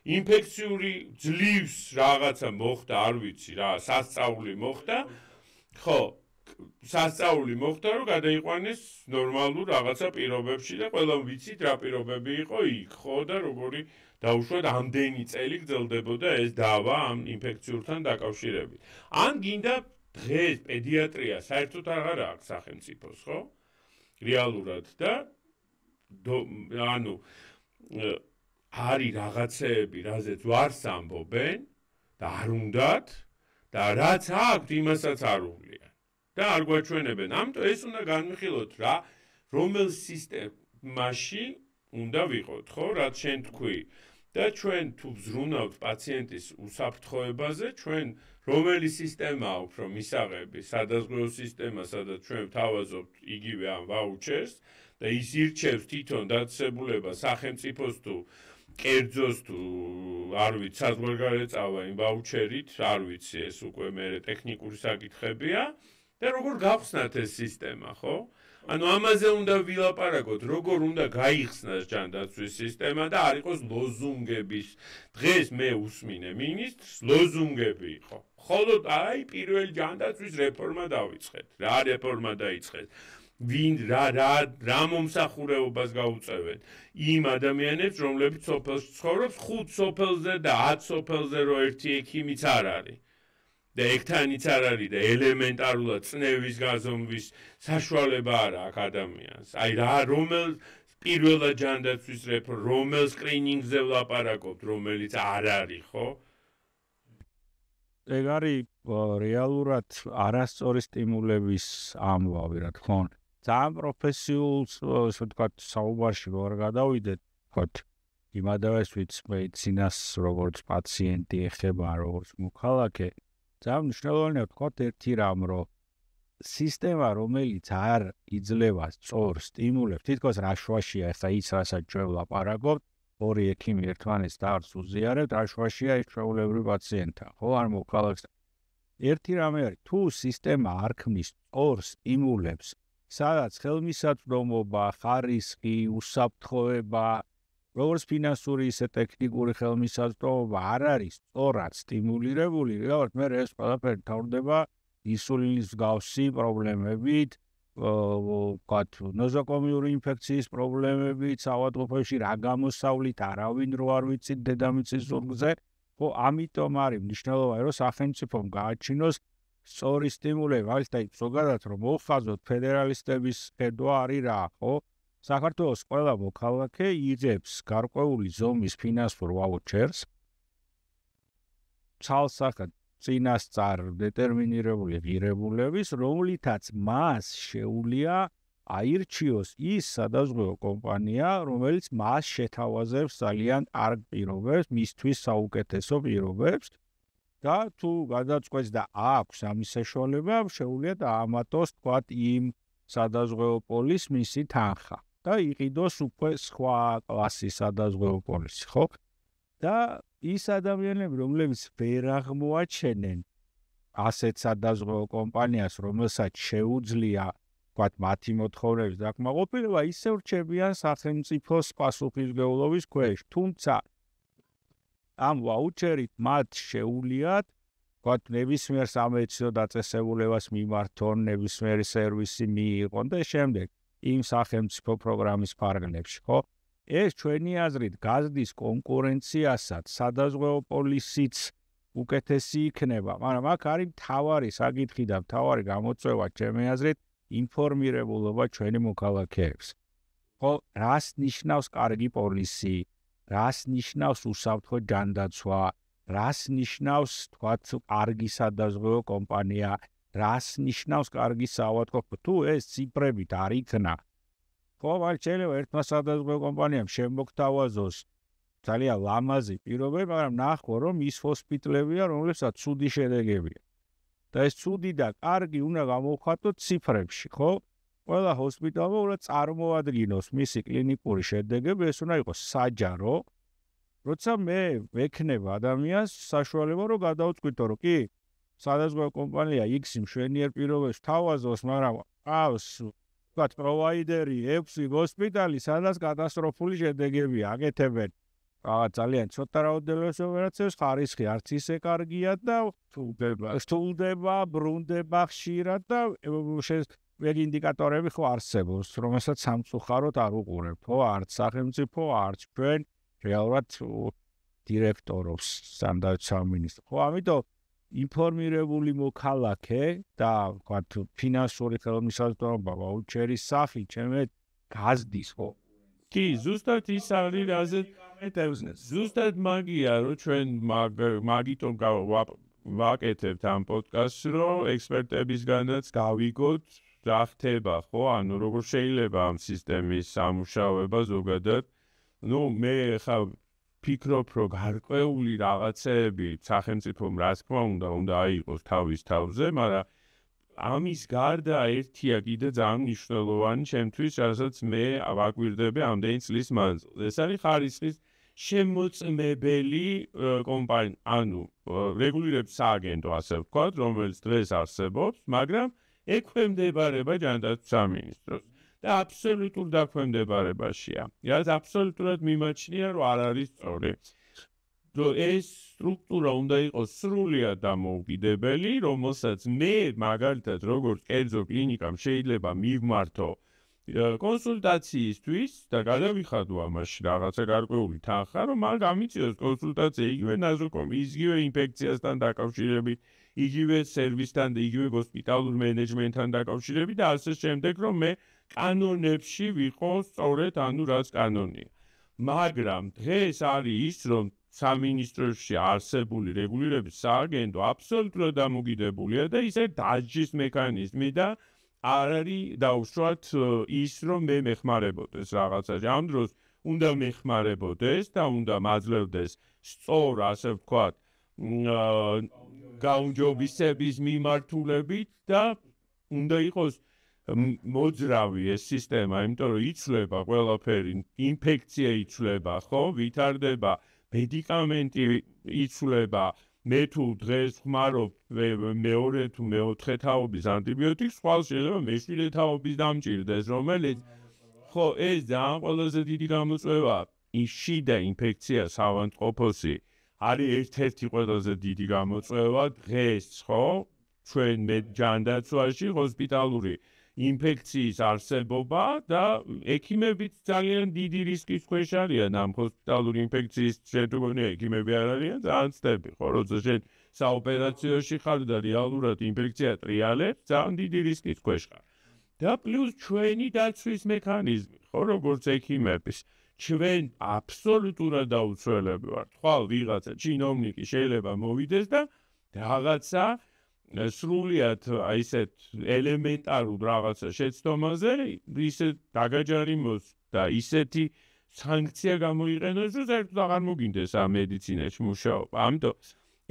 ინფექციური ძლივს რაღაცა მოხდა, არ ვიცი რა, სასწაული მოხდა. ხო, სასწაული მოხდა, რომ გადაიყვანეს ნორმალურ რაღაცა პირობებში და ყველამ ვიცით რა პირობები იყო იქ, ხო და როგორი დაუშვათ ამდენი წელი გრძელდებოდა ეს დავა ამ ინფექციურთან დაკავშირებით. ან გინდა დღეს პედიატრია საერთოდ აღარ აქვს სახელმწიფოს, ხო? რეალურად და ანუ არის რაღაცეები, რაზეც ვარს ამბობენ და არ უნდათ და რაც აქვს, იმასაც არ უვლიან. და არ გვაჩვენებენ. ამიტომ ეს უნდა განვიხილოთ რა, რომელ სისტემაში უნდა ვიყოთ, ხო, რაც შენ თქვი. და ჩვენ თუ ვზრუნავთ პაციენტის უსაფრთხოებაზე, ჩვენ რომელი სისტემა აქვს, რომ ისაღები, სადაზღვევო სისტემა, სადაც ჩვენ ვთავაზობთ იგივე ამ ვაუჩერს და ის ირჩევს თვითონ დაწესებულება სახელმწიფოს თუ კერძოს თუ არ ვიცი, საზღვარგარეთ წავა იმ ვაუჩერით, არ ვიცი, ეს უკვე მე ტექნიკური საკითხებია და როგორ გავხსნათ ეს სისტემა, ხო? ანუ ამაზე უნდა ვილაპარაკოთ, როგორ უნდა გაიხსნას ჯანდაცვის სისტემა და არ იყოს ლოზუნგების. დღეს მე usმინე მინისტრს, ლოზუნგები იყო. მხოლოდ აი პირველი ჯანდაცვის რეფორმა დავიწყეთ. რა რეფორმა დაიწყეთ? ვინ რა მომსახურებობას გაუწევენ იმ ადამიანებს, რომლებიც სოფელში ცხოვრობს, 5 სოფელზე და 10 სოფელზე რო ერთი ექიმიც არ არის. და ეგთანიც არ არის და ელემენტარულად წნევის გაზომვის საშუალება არ აქვს ადამიანს. აი რა რომელ პირველად ჯანდაცვის რეფორმა, რომელ სკრინინგზე ვლაპარაკობთ, რომელიც არ არის, ხო? ეგ არის რეალურად არასწორი სტიმულების ამბავი, რა თქმა უნდა. ძალიან პროფესიულს, ასე ვთქვათ, საუბარში ვერ გადავიდეთ, ვთქვათ, იმ ადამიანს, ვინც მედიცინას როგორც პაციენტი ეხება, როგორც მოქალაქე. ძალიან მნიშვნელოვანია ვთქვათ ერთი რამ, რომ სისტემა, რომელიც არ იძლევა სწორ სტიმულებს, თითქოს რა შვაშია, ახლა ის რასაც ჩვენ ვლაპარაკობთ, ორი ექიმი ერთმანეთს დაარს უზიარებთ, რა შვაშია ის ჩვეულებრივ პაციენტთან, ხო, არ მოქალაქს. ერთი რამე არის, თუ სისტემა არ ქმნის სწორ სტიმულებს, სადაც ხელმისაწვდომობა, ხარისხი, უსაფრთხოება, როგორც ფინანსური, ისე ტექნიკური ხელმისაწვდომობა არ არის სწორად სტიმულირებული, რეალურად მე ეს ყველაფერი თავდება ინსულინის მსგავსი პრობლემებით, ვთქვათ, ნოზოკომიური ინფექციის პრობლემებით, საავადმყოფოში რა გამოსავლით, არავინ რო არ ვიცით დედამიწის ზურგზე, ხო, ამიტომ არის მნიშვნელოვანი, რომ სახელმწიფომ გააჩინოს სწორი სტიმულები, არის და ზოგადად რომ მოვხაზოთ ფედერალისტების ხედვა არის რა, ხო? საქართველოს ყველა მოქალაქე იღებს გარკვეული ზომის ფინანსურ ვაუჩერს, ცალსახად წინასწარ დეტერმინირებული ღირებულების, რომლითაც მას შეუძლია აირჩიოს ის სადაზღვევო კომპანია, რომელიც მას შეთავაზებს ძალიან კარგ პირობებს, მისთვის საუკეთესო პირობებს და თუ გადაწყვეტს და აქვს ამის საშუალება, შეუძლია დაამატოს, თქვათ, იმ სადაზღვევო პოლის მისი თანხა. და იყიდოს უკვე სხვა კლასის სადაზღვევო პოლისი, ხო? და ის ადამიანები, რომლებიც ვერ აღმოაჩენენ ასეთ სადაზღვევო კომპანიას, რომელსაც შეუძლია, ვთქვათ, მათი მოთხოვნების დაკმაყოფილება, ისევ რჩებიან სახელმწიფოს პასუხისმგებლობის ქვეშ. თუმცა ამ ვაუჩერით მათ შეუძლიათ, ვთქვათ, ნებისმიერ სამედიცინო დაწესებულებას მიმართონ, ნებისმიერი სერვისი მიიღონ და შემდეგ იმ სახელმწიფო პროგრამის ფარგლებში, ხო? ეს ჩვენი აზრით გაზრდის კონკურენციასაც, სადაზღვევო პოლისიც უკეთესი იქნება, მაგრამ აქ არის მთავარი საკითხი და მთავარი გამოწვევა ჩემი აზრით ინფორმირებულობა ჩვენი მოქალაქეებს. ხო, რას ნიშნავს კარგი პოლისი, რას ნიშნავს უსაფრთხო ჯანდაცვა, რას ნიშნავს, თქვათ, კარგი სადაზღვევო კომპანია, რას ნიშნავს კარგი საავადმყოფო, თუ ეს ციფრებით არ იქნა. ხო, მაგრამ შეიძლება ერთმა სადაზღვევო კომპანიამ შემოგთავაზოს ძალიან ლამაზი პირობები, მაგრამ ნახო, რომ ის ჰოსპიტალებია, რომლებსაც ცუდი შედეგებია. და ეს ცუდი და კარგი უნდა გამოვხატოთ ციფრებში, ხო? ყველა ჰოსპიტალმა უნდა წარმოადგინოს მისი კლინიკური შედეგები, ეს უნდა იყოს საჯარო. როცა მე ვექნებ ადამიანს საშუალება, რომ გადავწყვიტო, რომ კი, სადაზღვევო კომპანია X მშვენიერ პირობებს თავაზობს, მაგრამ ყავს, ვთქვათ, პროვაიდერი 6 ჰოსპიტალი, სადაც კატასტროფული შედეგებია, აკეთებენ ძალიან ცოტა რაოდენობის ოპერაციებს, ხარისხი არც ისე კარგია და სტულდება, ბრუნდება ხშირად და ეგ ინდიკატორები ხო არსებობს, რომელსაც სამწუხაროდ არ უყურებთ, ხო, არც სახელმწიფო, არც ჩვენ რეალურად დირექტორობს სანდაც სამინისტრო. ხო, ამიტომ ინფორმირებული მოქალაქე და, ვთქვათ, ფინანსური ხელმისაწვდომობა ვაუჩერის სახით ჩემეთ გაზრდის, ხო? კი, ზუსტად ის არის, რაზეც ზუსტად მაგია, რომ ჩვენ მაგიტომ ვაკეთებთ ამ პოდკასტს, რომ ექსპერტებისგანაც გავიგოთ რა ხდება, ხო? ანუ როგორ შეიძლება ამ სისტემის სამუშაოება ზოგადად მე ხა ფიქრობ, რომ გარკვეული რაღაცეები სახელმწიფომ რა თქმა უნდა აიღოს თავის თავზე, მაგრამ ამის გარდა ერთია კიდე ძალიან მნიშვნელოვანი ჩემთვის, რასაც მე ვაკვირდები ამდენი წლის მანძილზე. ეს არის ხარისხის შემოწმებელი კომპანია, ანუ რეგულირების სააგენტო, ასე ვთქვათ, რომელიც დღეს არსებობს, მაგრამ ექვემდებარება ჯანდაცვის სამინისტროს. და აბსოლუტურ დაქვემდებარებაშია. რაც აბსოლუტურად მიმაჩნია, რომ არ არის სწორი. ეს სტრუქტურა უნდა იყოს სრულიად დამოუკიდებელი, რომელსაც მე მაგალითად როგორც კერძო კლინიკამ შეიძლება მივმართო კონსულტაციისთვის და გადავიხადო ამაში რაღაცა გარკვეული თანხა, რომ მან გამიწიოს კონსულტაცია იგივე ნაზოկომი, იგივე ინფექციასთან დაკავშირებით, იგივე სერვისთან, იგივე ჰოსპიტალურ მენეჯმენტთან დაკავშირებით და ასე შემდეგ, რომ მე კანონებში ვიყო სწორედ ანუ რაც კანონია. მაგრამ დღეს არის ის, რომ სამინისტროში არსებული რეგულირების სააგენტო აბსოლუტურად დამოკიდებულია და ისე დაჯის მექანიზმი და არ არის დაუშვათ ის, რომ მე მეხმარებოდეს რაღაცაში. ამ დროს უნდა მეხმარებოდეს და უნდა მაძლევდეს სწორ, ასე ვთქვათ, გაუმჯობესების მიმართულებით და უნდა იყოს მოძრავი ეს სისტემა, იმიტომ რომ იცვლება ყველაფერი, ინფექცია იცვლება, ხო, ვითარდება, მედიკამენტი იცვლება, მე თუ დღეს ხმარობ მეორე თუ მეოთხე თაობის ანტიბიოტიკს, ხვალ შეიძლება მეშვიდე თაობის დამჭირდეს, რომელიც ხო, ეს ძალიან ყველაზე დიდი გამოწვევაა. შიდა ინფექცია საავადმყოფოში არის ერთ-ერთი ყველაზე დიდი გამოწვევა დღეს, ხო, ჩვენ ჯანდაცვაში ჰოსპიტალური ინფექციის არსებობა და ექიმებიც ძალიან დიდი რისკის ქვეშ არიან ამ ჰოსპიტალური ინფექციის შემდგომი ექიმები არ არიან ძალიან ცდები, ხო, როცა შენ საოპერაციოში ხარ და რეალურად ინფექცია ტრიალებს, ძალიან დიდი რისკის ქვეშ ხარ. და პლუს ჩვენი დაცვის მექანიზმი, ხო, როგორც ექიმების, ჩვენ აბსოლუტურად დაუცველები ვართ. ხვალ ვიღაცა ჩინოვნიკი შეიძლება მოვიდეს და რაღაცა სრულიად ისეთ ელემენტარულ რაღაცა შეცდომაზე ისე დაგაჯარიმოს და ისეთი სანქცია გამოიყენოს, რომ საერთოდ აღარ მოგინდეს ამ მედიცინაში მუშაობა. ამიტომ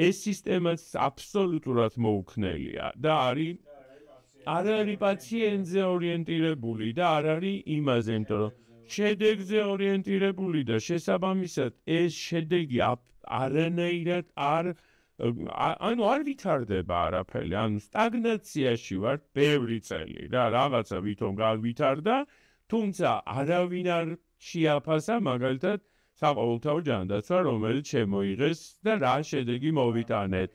ეს სისტემაც აბსოლუტურად მოუქნელია და არ არის პაციენტზე ორიენტირებული და არ არის იმაზე, იმიტომ რომ შედეგზე ორიენტირებული და შესაბამისად ეს შედეგი არანაირად არ ვითარდება არაფერი, ანუ სტაგნაციაში ვარ ბევრი წელი და რაღაცა ვითომ გავითარდა, თუმცა არავინ არ შეაფასა მაგალითად საყოველთაო ჯანდაცვა, რომელიც შემოიღეს და რა შედეგი მოვიტანეთ,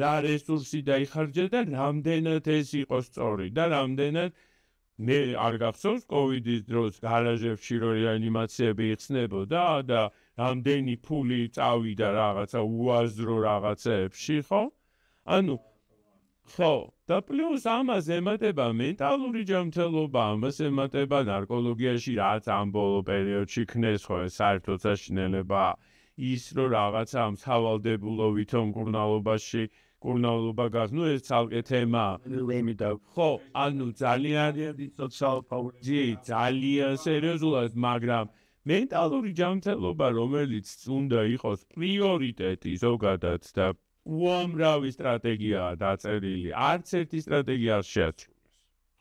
რა რესურსი დაიხარჯა და რამდენად ეს იყო სწორი და რამდენად მე არ გახსოვს კოვიდის დროს გარაჟებში რო რეანიმაციები იხსნებოდა და რამდენი ფული წავიდა რაღაცა უაზრო რაღაცეებში, ხო? ანუ ხო, და პლუს ამას ემატება მენტალური ჯანმრთელობა, ამას ემატება ნარკოლოგიაში, რაც ამ ბოლო პერიოდში ქნეს, ხო, საერთოდ საშინელება ის, რომ რაღაცა მთავალდებულოვითო მკურნალობაში კურნალობა გას, ეს ცალკე თემაა. ხო, ანუ ძალიან ძალიან სერიოზულად, მაგრამ მენტალური ჯანმრთელობა, რომელიც უნდა იყოს პრიორიტეტი ზოგადად და უამრავი სტრატეგიაა დაწერილი, არც ერთი სტრატეგია არ შეაცვლეს.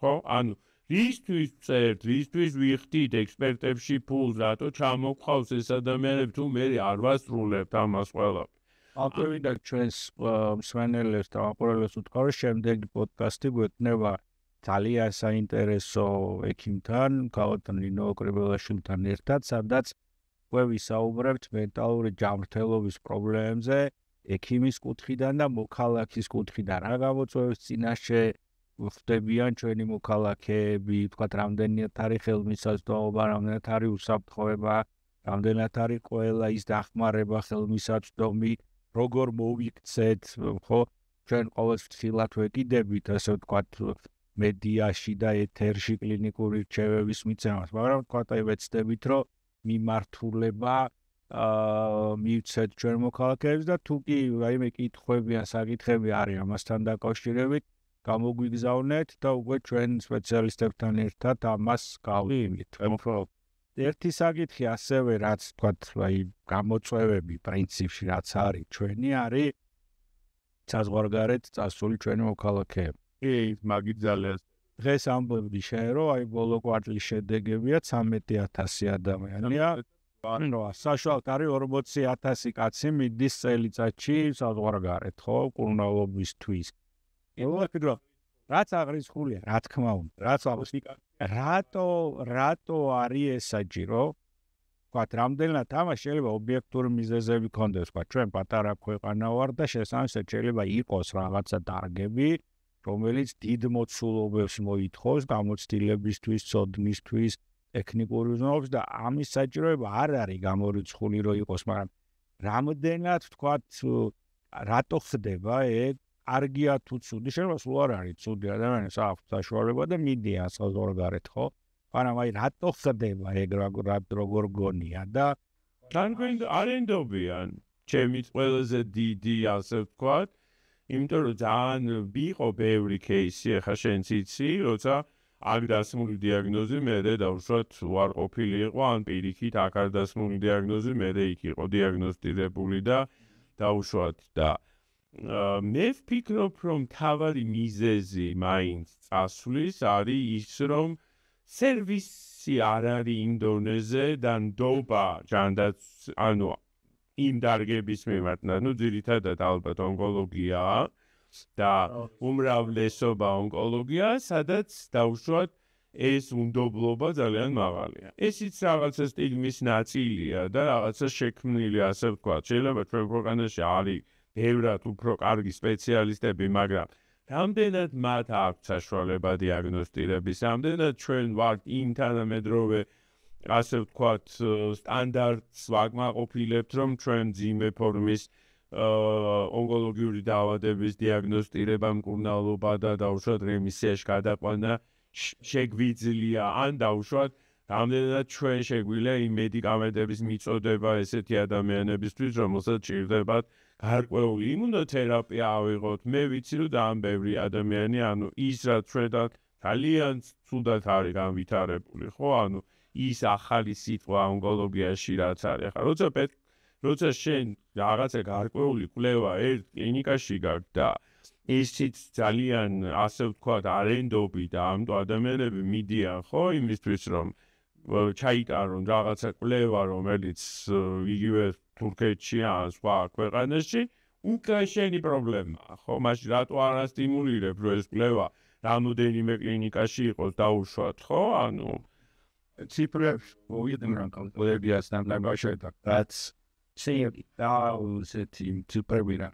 ხო, ანუ რისთვის წერთ, რისთვის ვიხდით ექსპერტებში ფულს, რატო ჩამოგყავს ეს ადამიანები, თუ მე არ ვასრულებთ ამას ყველაფერს. აკეთებდა ჩვენს მსმენელებს და მაყურებელებს უთქვამს, შემდეგი პოდკასტი გვექნება ძალიან საინტერესო ექიმთან, ქალბატონ ნინო კრებელაშვილთან ერთად, სადაც ვისაუბრებთ მენტალური ჯანმრთელობის პრობლემებზე, ექიმის კუთხიდან და მოქალაქის კუთხიდან. რა გამოწვევებს წინაშე ხდებიან ჩვენი მოქალაქეები, თქვათ, რამდენად არის ხელმისაწვდომობა, რამდენად არის უსაფრთხოება, რამდენად არის ყველა ის დახმარება ხელმისაწვდომი, როგორ მოვიქცეთ, ხო, ჩვენ ყოველს ფრთხილად ვეკიდებით, ასე ვთქვათ, მედიაში და ეთერში კლინიკური რჩევების მიცემას, მაგრამ ვთქვათ, ვეცდებით, რომ მიმართულება მივცეთ ჩვენ მოქალაქეებს და თუ კი რაიმე კითხვები ან საკითხები არის ამასთან დაკავშირებით, გამოგვიგზავნეთ და უკვე ჩვენ სპეციალისტებთან ერთად ამას გავიმით. ერთი საკითხი ასევე რაც თქვათ, აი გამოწვევები პრინციპში რაც არის ჩვენი არის საზღვარგარეთ წასული ჩვენი მოქალაქეები. მაგით ძალიან დღეს ამბობდი შენ რომ აი ბოლო კვარტლის შედეგებია 13,000 ადამიანია. ანუ საშუალოდ არის 40,000 კაცი მიდის წელიწადში საზღვარგარეთ, ხო, კურნალობისთვის. რაც აღრიცხულია, რა თქმა უნდა, რატო არის ესაჯირო? ვთქვათ, რამდენად ამას შეიძლება ობიექტური მიზეზები ქონდეს, ვთქვათ, ჩვენ პატარა ქვეყანა ვარ და შესაბამისად შეიძლება იყოს რაღაცა დარგები, რომელიც დიდ მოცულობებს მოითხოვს გამოცდილებისთვის, ცოდნისთვის, ტექნიკური უზრუნველყოფის და ამის საჭიროება არ არის გამორიცხული რომ იყოს, მაგრამ რამდენად ვთქვათ, რატო ხდება ეგ? კარგია თუ ცუდი, შეიძლება სულ არ არის ცუდი, ადამიანებს აქვს საშუალება და მიდიან საზღვარგარეთ, ხო? მაგრამ აი რატო ხდება ეგ როგორ გონია და არენდობიან ჩემით ყველაზე დიდი ასე ვთქვათ, იმიტომ რომ ძალიან იყო ბევრი кейსი, ახლა შენც იცი, როცა აქ დასმული დიაგნოზი მერე დაუშვათ უარ ყოფილი იყო, ან პირიქით აქ არ დასმული დიაგნოზი მერე იქ იყო დიაგნოსტირებული და დაუშვათ და მე ვფიქრობ, რომ თავარი მიზეზი მაინც წასვლის არის ის, რომ სერვისი არ არის იმ დონეზე და ნდობა ჯანდაც, ანუ იმ დარგების მიმართ, ну ძირითადად ალბათ ონკოლოგიაა და უმრავლესობა ონკოლოგია, სადაც დაუშვათ ეს უნდობლობა ძალიან მაღალია. ესიც რაღაცა სტიგმის ნაწილია და რაღაცა შექმნილი, ასე ვთქვათ, შეიძლება ჩვენ ქვეყანაში არის ბევრად უფრო კარგი სპეციალისტები, მაგრამ რამდენად მათ აქვს საშუალება დიაგნოსტირების, რამდენად ჩვენ ვართ იმ თანამედროვე, ასე ვთქვათ, სტანდარტს ვაკმაყოფილებთ, რომ ჩვენ მძიმე ფორმის ონკოლოგიური დაავადების დიაგნოსტირება, მკურნალობა და დაუშვათ რემისიაში გადაყვანა შეგვიძლია, ან დაუშვათ რამდენად ჩვენ შეგვიძლია იმ მედიკამენტების მიწოდება ესეთი ადამიანებისთვის, რომელსაც ჭირდებათ გარკვეული იმუნოთერაპია ავიღოთ. მე ვიცი, რომ ძალიან ბევრი ადამიანი, ანუ ის რაც ჩვენთან ძალიან ცუდად არის განვითარებული, ხო? ანუ ის ახალი სიტყვა ონკოლოგიაში რაც არის. ახლა როცა შენ რაღაცა გარკვეული კვლევა ერთ კლინიკაში გაქვს და ისიც ძალიან ასე ვთქვათ არენდობი და ამიტომ ადამიანები მიდიან, ხო, იმისთვის რომ ჩაიტარონ რაღაცა კვლევა, რომელიც იგივე თურქეთში ან სხვა ქვეყანაში, უკვე შენი პრობლემაა, ხო? მაშინ რატო არ ასტიმულირებ, რომ ეს კვლევა რამოდენიმე კლინიკაში იყოს დაუშვათ, ხო? ანუ ციფრებს მოვიდნენ რომ კვლევებია სტანდარტიზირდა, რაც შეიძლება ისეთი ციფრები რა.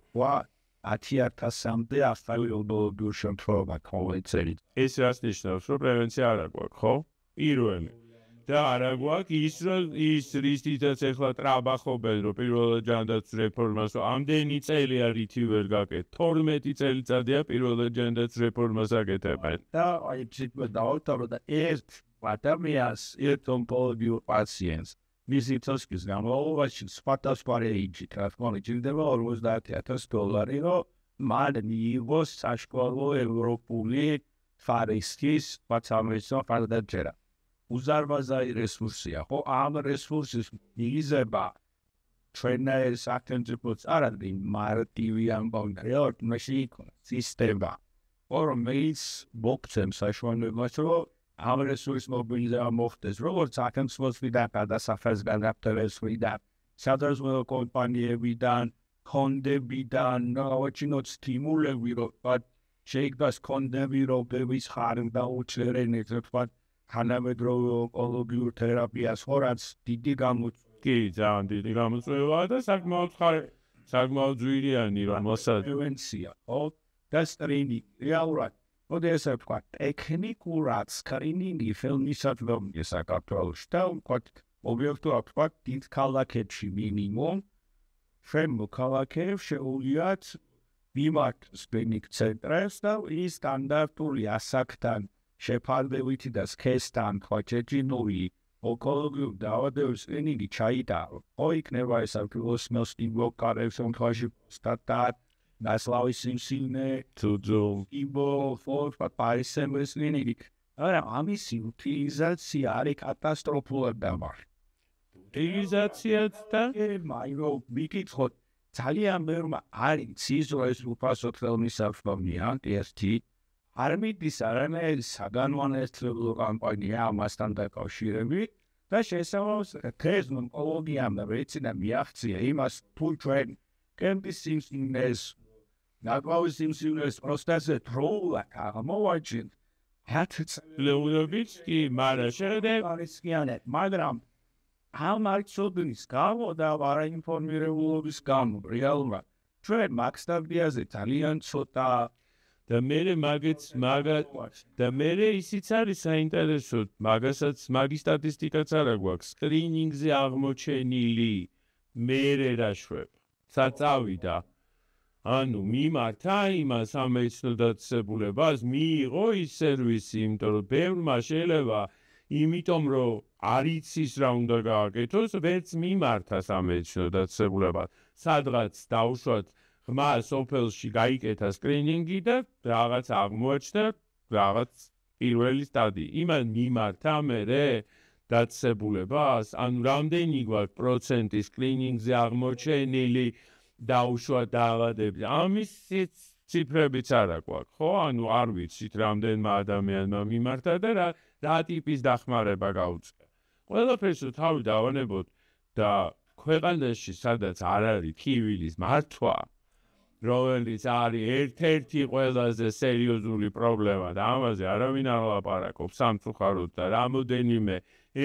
10,000-მდე ახალი ონკოლოგიური შემთხვევა ყოველწელი. ეს რას ნიშნავს, რომ პრევენცია არ აქვს, ხო? პირველი და არა გვაქვს ის რომ ის რისთვისაც ეხლა ტრაბახობენ რომ პირველად ჯანდაცვის რეფორმას ამდენი წელი არითი ვერ გაკეთე 12 წელიწადია პირველად ჯანდაცვის რეფორმას აკეთებენ და აი ციფრა დავთავრე და ერთ ადამიანს ერთ ონკოლოგიურ პაციენტს მისი წესის განმავლობაში სხვადასხვა რეიჯით რა თქმა უნდა ჭირდება $50,000 რომ მან მიიღოს საშუალო ევროპული ფარისის პაცამესო ფარდაჯერა უზარმაზარი რესურსია, ხო? ამ რესურსის მიღება ჩვენაერ სახელმწიფოც არ არის მარტივი ამბავი, რეალურად იქნება სისტემა, რომელიც მოგცემს საშუალებას, რომ ამ რესურსის მობილიზება მოხდეს, როგორც სახელმწიფოსგან, გადასახადისგან, რაფტერესგან, სადაზღვევო კომპანიებიდან, ფონდებიდან, ავაჩინოთ სტიმულები, რომ შეიქმნას ფონდები, რომლებიც ხართ დაუჭერენ, თქვათ თანამედროვე ონკოლოგიურ თერაპიას, ხო, რაც დიდი ძალიან დიდი გამოწვევაა და საკმაოდ ძვირიანი, რომელსაც პრევენცია, ხო, და სკრინინგი, რეალურად, ოდესა ვთქვათ, ტექნიკურად სკრინინგი ხელმისაწვდომია საქართველოში და ვთქვათ, ობიექტურად ვთქვათ, დიდ ქალაქებში მინიმუმ ჩვენ მოქალაქეებს შეუძლიათ მიმართოს სკრინინგ ცენტრებს და ის სტანდარტული ასაკთან შეფარდებითი და სქესთან ხოჭეჭინური ონკოლოგიური დაავადების სკრინინგი ჩაიტარო. ხო იქნება ეს ფილოსოფიურ სტიმულოქარებს შემთხვევაში სტატად ნასლავის სიმსივნე თუ იბო ფორ პარისემეს სკრინინგი არა, ამისი უტილიზაცია არის კატასტროფულად დამარხი. უტილიზაციაც და მაინო მიკითხოთ ძალიან ბევრმა არის ციზო ეს უფასო ხელმისაწვდომია ერთი არ მიდის არანაირი საგანმანათლებლო კამპანია ამასთან დაკავშირებით და შესაძლოა დღეს ონკოლოგიამ და მეცნიერებმა მიაღწია იმას თუ ჩვენ კემპის სიმსივნეს ნაგვავის სიმსივნეს პროსტაზე დროულად აღმოვაჩინთ ლეუნოვიც კი მარა შეხედე არის კიანე მაგრამ ამ არცოდნის გამო და არაინფორმირებულობის გამო რეალურად ჩვენ მაქსტაბიაზე ძალიან ცოტა და მე ისიც არის საინტერესო მაგის სტატისტიკაც არა გვაქვს სკრინინგზე აღმოჩენილი მერე რაშვებ საწავიდა ანუ მიმართა იმას სამეცნიერო დაწესებულებას მიიღო ის სერვისი იმიტომ რომ ბევრმა შეიძლება იმიტომ რომ არ იცის რა უნდა გააკეთოს ვერც მიმართა სამეცნიერო დაწესებულებას სადღაც დაუშვათ ღმა სოფელში გაიკეთა სკრინინგი და რაღაც აღმოაჩნდა რაღაც პირველი სტადია იმან მიმართა მერე დაწესებულებას ანუ რამდენი გვაქვს პროცენტი სკრინინგზე აღმოჩენილი დაუშვათ დაავადები ამის ციფრებიც არა გვაქვს ხო ანუ არ ვიცით რამდენმა ადამიანმა მიმართა და რა ტიპის დახმარება გაუწია ყველაფერს თავი დავანებოთ და ქვეყანაში სადაც არ არის ტკივილის მართვა რომელიც არის ერთ-ერთი ყველაზე სერიოზული პრობლემა და ამაზე არავინ არ ლაპარაკობს სამწუხაროდ და რამოდენიმე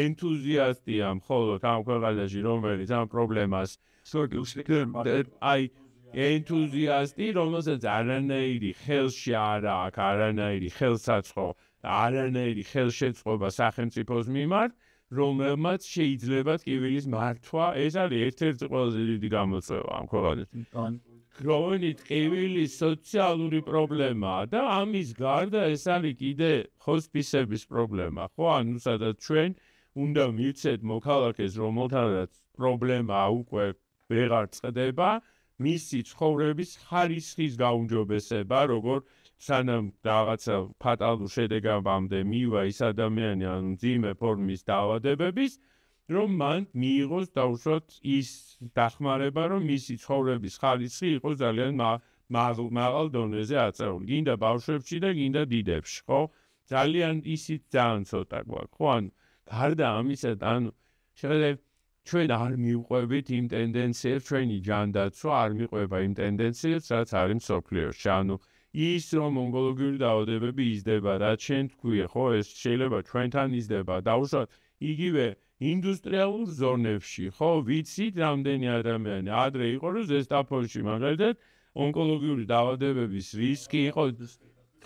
ენთუზიასტია მხოლოდ ამ ქვეყანაში რომელიც ამ პრობლემას აი ენთუზიასტი რომელსაც არანაირი ხელში არ აქვს არანაირი ხელსაწყო არანაირი ხელშეწყობა სახელმწიფოს მიმართ რომელმაც შეიძლება ტკივილის მართვა ეს არის ერთ-ერთი ყველაზე დიდი გამოწვევა ამ ქვეყანაში ქრონიკული ტკივილის სოციალური პრობლემაა და ამის გარდა ეს არის კიდე ჰოსპისების პრობლემა ხო ანუ სადაც ჩვენ უნდა მივცეთ მოქალაქეს რომელთანაც პრობლემა უკვე ვეღარ წყდება მისი ცხოვრების ხარისხის გაუმჯობესება როგორ სანამ რაღაცა ფატალურ შედეგამდე მივა ის ადამიანი ან მძიმე ფორმის დაავადებების რომ მან მიიღოს დაუშვათ ის დახმარება რომ მისი ცხოვრების ხარისხი იყოს ძალიან მაღალ დონეზე აწეული გინდა ბავშვებში და გინდა დიდებში ხო ძალიან ისიც ძალიან ცოტა გვაქვს ხო ანუ გარდა ამისა ანუ შეიძლება ჩვენ არ მივყვებით იმ ტენდენციებს ჩვენი ჯანდაცვა არ მიყვება იმ ტენდენციებს რაც არის მსოფლიოში ანუ ის რომ ონკოლოგიური დაავადებები იზრდება რაც შენ თქვია ხო ეს შეიძლება ჩვენთან იზრდება დაუშვათ იგივე ინდუსტრიალურ ზონებში ხო ვიცით რამდენი ადამიანი ადრე იყო რომ ზესტაფონში მაგალითად ონკოლოგიური დაავადებების რისკი იყო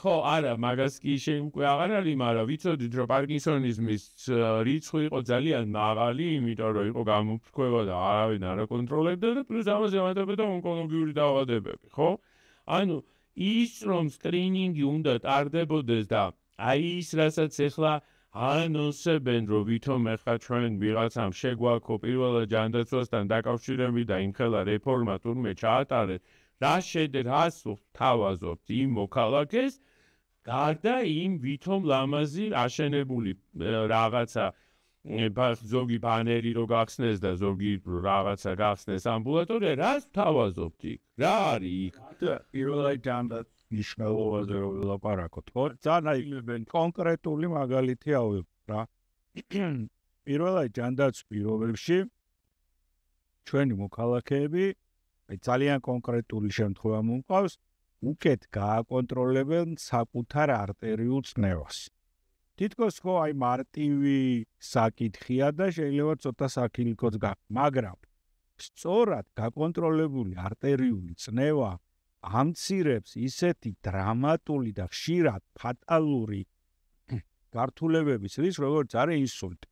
ხო არა მაგას კი შენ უკვე აღარ არის მაგრამ ვიცოდით რომ პარკინსონიზმის რიცხვი იყო ძალიან მაღალი იმიტომ რომ იყო გამოფრქვევა და არავინ არ აკონტროლებდა და პლუს ამაზე ემატებოდა ონკოლოგიური დაავადებები ხო ანუ ის რომ სკრინინგი უნდა ტარდებოდეს და აი ის რასაც ეხლა ანონსებენ რომ ვითომ ეხლა ჩვენ ვიღაცამ შეგვაქო პირველად ჯანდაცვასთან დაკავშირებით და იმხელა რეფორმა თურმე ჩაატარეთ რა რას თავაზობთ იმ მოქალაქეს გარდა იმ ვითომ ლამაზი აშენებული რაღაცა ზოგი ბანერი რო გახსნეს და ზოგი რაღაცა გახსნეს ამბულატორია რას თავაზობთ იქ რა არის იქ პირველად ჯანდაცვა ნიშნულობაზე რომ ვილაპარაკოთ ხო ძალიან კონკრეტული მაგალითი ავიღოთ რა პირველად ჯანდაცვის პირობებში ჩვენი მოქალაქეები ძალიან კონკრეტული შემთხვევა მომყავს უკეთ გააკონტროლებენ საკუთარ არტერიულ წნევას თითქოს ხო აი მარტივი საკითხია და შეიძლება ცოტა საქილიკოც გაქვს მაგრამ სწორად გაკონტროლებული არტერიული წნევა ამცირებს ისეთი დრამატული და ხშირად ფატალური გართულებების რისკს, როგორც არის ინსულტი.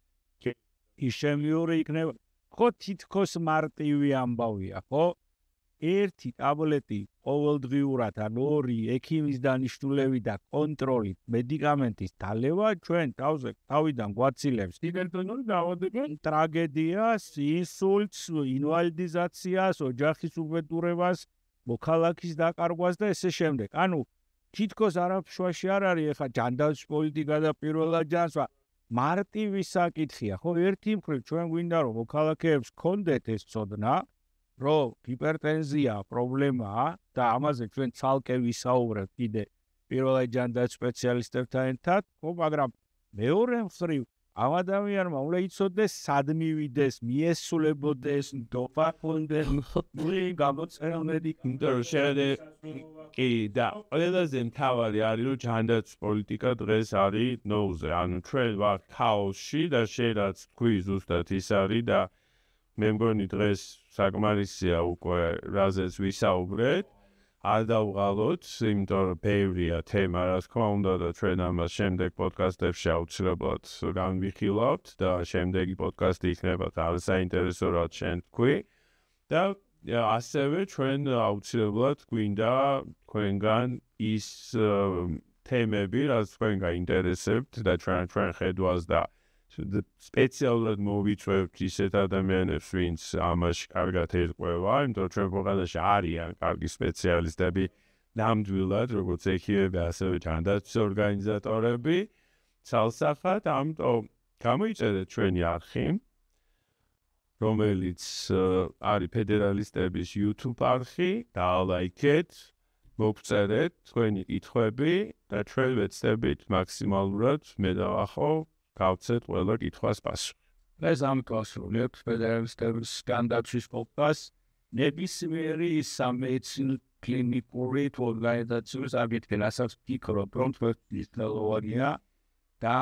ისემიური იქნება, ხო თითქოს მარტივი ამბავია, ხო? ერთი ტაბლეტი ყოველდღიურად ან ორი ექიმის დანიშნულებით და კონტროლით მედიკამენტის დალევა ჩვენ თავიდან გვაცილებს ჰიპერტონური დაავადებების ტრაგედიას, ინსულტს, ინვალიდიზაციას, ოჯახის უბედურებას, მოქალაქის დაკარგვას და ესე შემდეგ. ანუ თითქოს არაფშვაში არ არის ეხა ჯანდაცვის პოლიტიკა და პირველად ჯანსვა მარტივი საკითხია ხო ერთი მხრივ ჩვენ გვინდა რომ მოქალაქეებს გქონდეთ ეს ცოდნა რომ ჰიპერტენზია პრობლემაა და ამაზე ჩვენ ცალკე ვისაუბრებთ კიდე პირველად ჯანდაცვის სპეციალისტებთან ერთად ხო მაგრამ მეორე მხრივ ამ ადამიანმა უნდა იცოდეს სად მივიდეს მიესწულებოდეს ნდობა ჰქონდეს გამოწერილნები კი და ყველაზე მთავარი არის რომ ჯანდაცვის პოლიტიკა დღეს არის ნოუზე ანუ ჩვენ ვართ ქაოსში და შეიძლება თქვი ზუსტად ის არის და მე მგონი დღეს საკმარისია უკვე რაზეც ვისაუბრეთ არ დავღალოთ იმიტომ რომ ბევრია თემა რა თქმა უნდა და ჩვენ ამას შემდეგ პოდკასტებში აუცილებლად განვიხილავთ და შემდეგი პოდკასტი იქნება თავის საინტერესო რაც შენ თქვი და ასევე ჩვენ აუცილებლად გვინდა თქვენგან ის თემები რაც თქვენ გაინტერესებთ და ჩვენ ხედვას და სპეციალურად მოვიწვევთ ისეთ ადამიანებს, ვინც ამაში კარგად ერკვევა, იმიტომ რომ ჩვენ ქვეყანაში არიან კარგი სპეციალისტები, ნამდვილად, როგორც ექიმები, ასევე ჯანდაცვის ორგანიზატორები, ცალსახად, ამიტომ გამოიწერეთ ჩვენი არხი, რომელიც არის ფედერალისტების YouTube არხი, დაალაიქეთ, მოგწერეთ თქვენი კითხვები და ჩვენ ვეცდებით მაქსიმალურად მე დავახო გავცეთ ყველა კითხვას პასუხი. ეს ამკავშირებთ ფედერალისტების ჯანდაცვის პოდკასტს ნებისმიერი სამედიცინო კლინიკური ორგანიზაციის აგენტი რასაც ფიქრობ რომ თვითმფრინავია და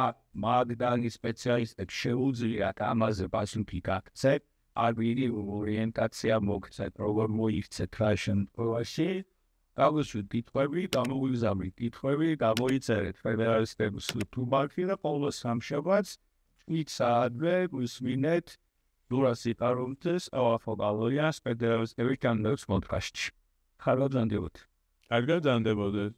მაგდანის სპეციალისტებს შეუძლიათ ამაზე პასუხი გაქცეთ არ ვირი ორიენტაცია მოგცეთ როგორ მოიქცეთ რა შემთხვევაში გავუშვით კითხვები გამოგვიგზავნით კითხვები გამოიწერეთ ფედერალისტების YouTube-ში და ყოველ სამშაბათს თვითსაადვე გვისმინეთ დურას იპარომთეს ავაფოგალოიას ფედერალისტების ჯანდაცვის პოდკასტში. კარგად განდებოდეთ. კარგად განდებოდეთ.